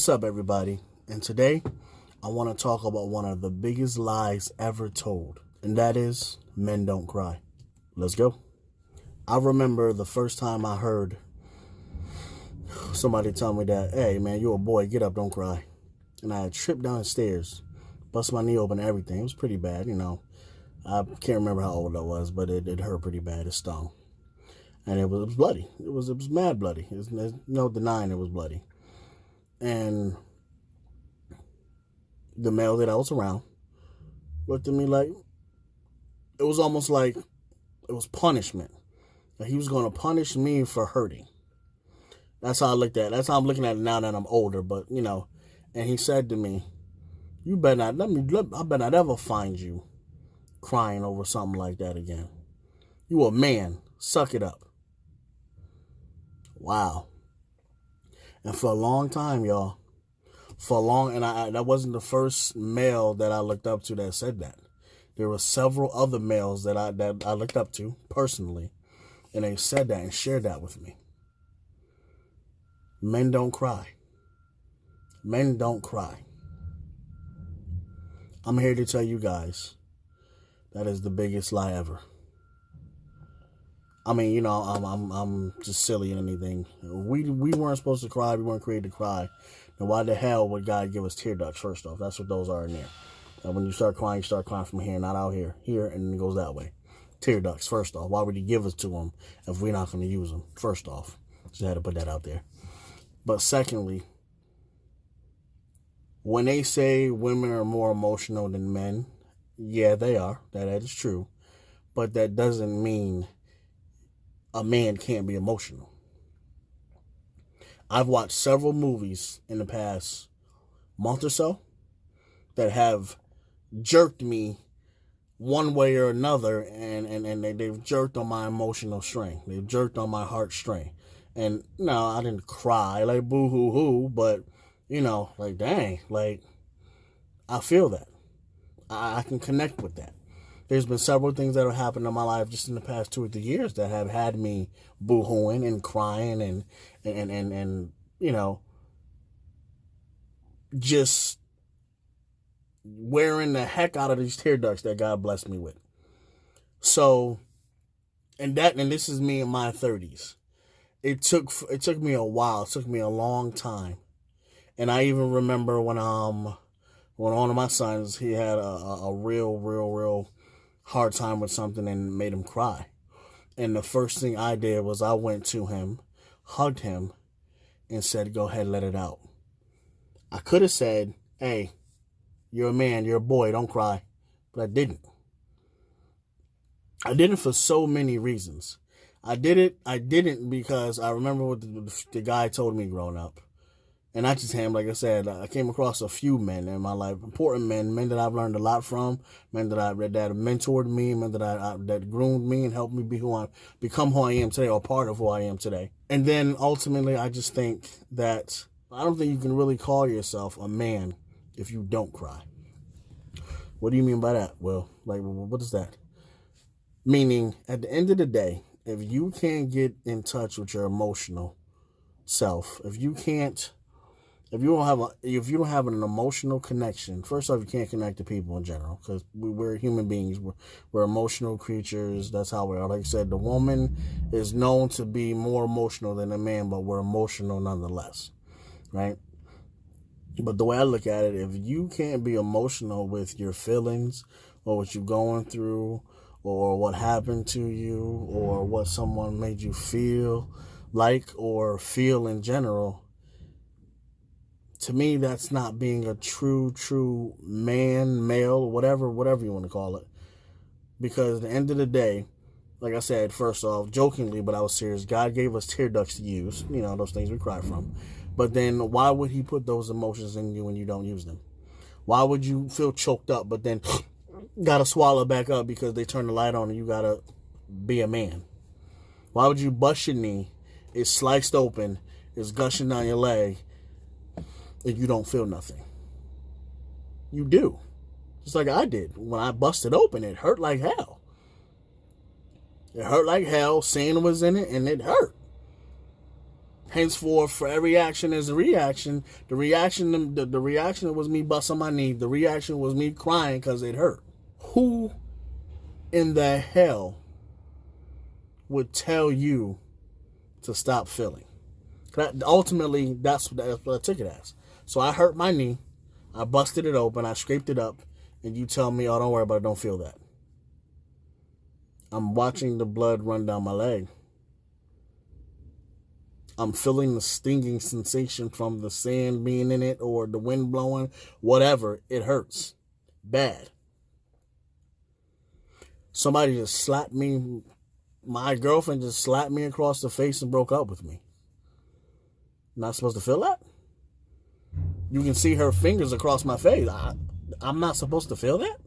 What's up, everybody? And today, I want to talk about one of the biggest lies ever told, and that is men don't cry. Let's go. I remember the first time I heard somebody tell me that, hey, man, you're a boy, get up, don't cry. And I had tripped down the stairs, bust my knee open and everything. It was pretty bad, I can't remember how old I was, but it hurt pretty bad. It stung. And it was bloody. It was mad bloody. There's no denying it was bloody. And the male that I was around looked at me like, it was almost like it was punishment. Like he was going to punish me for hurting. That's how I looked at it. That's how I'm looking at it now that I'm older. But, and he said to me, you better not, I better not ever find you crying over something like that again. You a man. Suck it up. Wow. And for a long time, y'all, that wasn't the first male that I looked up to that said that. There were several other males that I looked up to personally, and they said that and shared that with me. Men don't cry. Men don't cry. I'm here to tell you guys that is the biggest lie ever. I mean, I'm just silly and anything. We weren't supposed to cry. We weren't created to cry. Then why the hell would God give us tear ducts, first off? That's what those are in there. And when you start crying from here, not out here. Here, and it goes that way. Tear ducts, first off. Why would he give us to them if we're not going to use them, first off? Just had to put that out there. But secondly, when they say women are more emotional than men, yeah, they are. That is true. But that doesn't mean a man can't be emotional. I've watched several movies in the past month or so that have jerked me one way or another, and they've jerked on my emotional string. They've jerked on my heart string. And no, I didn't cry like boo hoo hoo, but like dang, like I feel that. I can connect with that. There's been several things that have happened in my life just in the past 2 or 3 years that have had me boo-hooing and crying and just wearing the heck out of these tear ducts that God blessed me with. So, and this is me in my 30s. It took me a while. It took me a long time. And I even remember when one of my sons, he had a real hard time with something and made him cry. And the first thing I did was I went to him, hugged him, and said, go ahead, let it out. I could have said, hey, you're a man, you're a boy, don't cry. But I didn't. I didn't for so many reasons. I didn't because I remember what the guy told me growing up. And not just him, like I said, I came across a few men in my life, important men that I've learned a lot from, men that have mentored me, men that groomed me and helped me become who I am today, or part of who I am today. And then ultimately, I just think that I don't think you can really call yourself a man if you don't cry. What do you mean by that? Well, like, what is that? Meaning, at the end of the day, if you can't get in touch with your emotional self, if you don't have an emotional connection, first off, you can't connect to people in general because we're human beings. We're emotional creatures. That's how we are. Like I said, the woman is known to be more emotional than a man, but we're emotional nonetheless, right? But the way I look at it, if you can't be emotional with your feelings or what you're going through or what happened to you or what someone made you feel like or feel in general, to me, that's not being a true man, male, whatever you want to call it. Because at the end of the day, like I said, first off, jokingly, but I was serious, God gave us tear ducts to use, those things we cry from. But then why would he put those emotions in you when you don't use them? Why would you feel choked up, but then got to swallow back up because they turn the light on and you got to be a man? Why would you bust your knee, it's sliced open, it's gushing down your leg, and you don't feel nothing? You do. Just like I did. When I busted open, it hurt like hell. It hurt like hell. Sand was in it, and it hurt. Henceforth, for every action is a reaction. The reaction was me busting my knee. The reaction was me crying because it hurt. Who in the hell would tell you to stop feeling? Ultimately, that's what I took it as. So I hurt my knee. I busted it open. I scraped it up. And you tell me, oh, don't worry about it. Don't feel that. I'm watching the blood run down my leg. I'm feeling the stinging sensation from the sand being in it or the wind blowing, whatever. It hurts bad. Somebody just slapped me. My girlfriend just slapped me across the face and broke up with me. Not supposed to feel that? You can see her fingers across my face. I'm not supposed to feel that?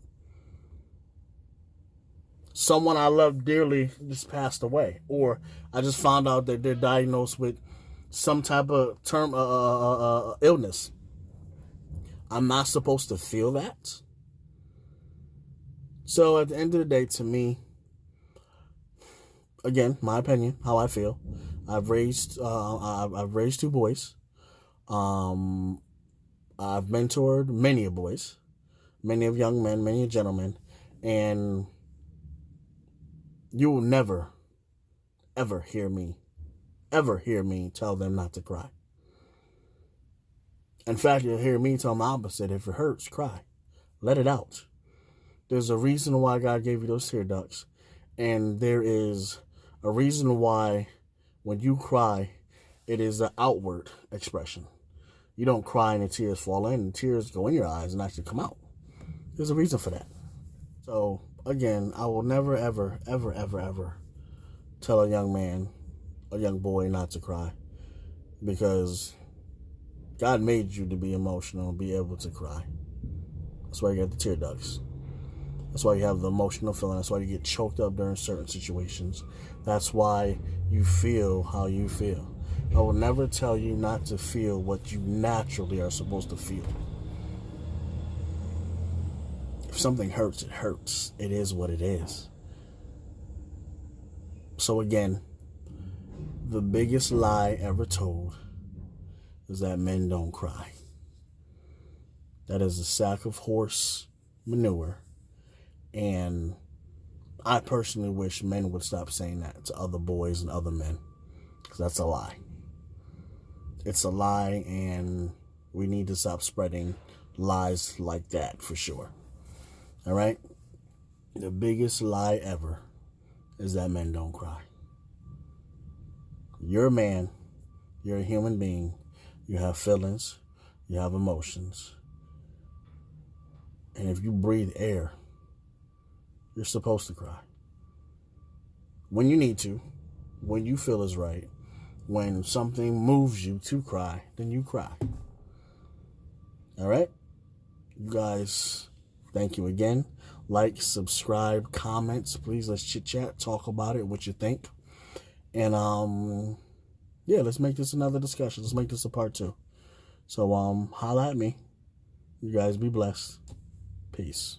Someone I love dearly just passed away. Or I just found out that they're diagnosed with some type of illness. I'm not supposed to feel that? So at the end of the day, to me, again, my opinion, how I feel. I've raised 2 boys. I've mentored many of boys, many of young men, many of gentlemen, and you will never, ever hear me tell them not to cry. In fact, you'll hear me tell them the opposite. If it hurts, cry. Let it out. There's a reason why God gave you those tear ducts, and there is a reason why when you cry, it is an outward expression. You don't cry and the tears fall in. The tears go in your eyes and actually come out. There's a reason for that. So, again, I will never, ever, ever, ever, ever tell a young man, a young boy not to cry. Because God made you to be emotional and be able to cry. That's why you get the tear ducts. That's why you have the emotional feeling. That's why you get choked up during certain situations. That's why you feel how you feel. I will never tell you not to feel what you naturally are supposed to feel. If something hurts, it hurts. It is what it is. So again, the biggest lie ever told is that men don't cry. That is a sack of horse manure. And I personally wish men would stop saying that to other boys and other men. Because that's a lie. It's a lie, and we need to stop spreading lies like that for sure. All right? The biggest lie ever is that men don't cry. You're a man. You're a human being. You have feelings. You have emotions. And if you breathe air, you're supposed to cry. When you need to, when you feel is right, when something moves you to cry, then you cry. All right? You guys, thank you again. Like, subscribe, comments. Please, let's chit-chat, talk about it, what you think. And, yeah, let's make this another discussion. Let's make this a part 2. So, holla at me. You guys be blessed. Peace.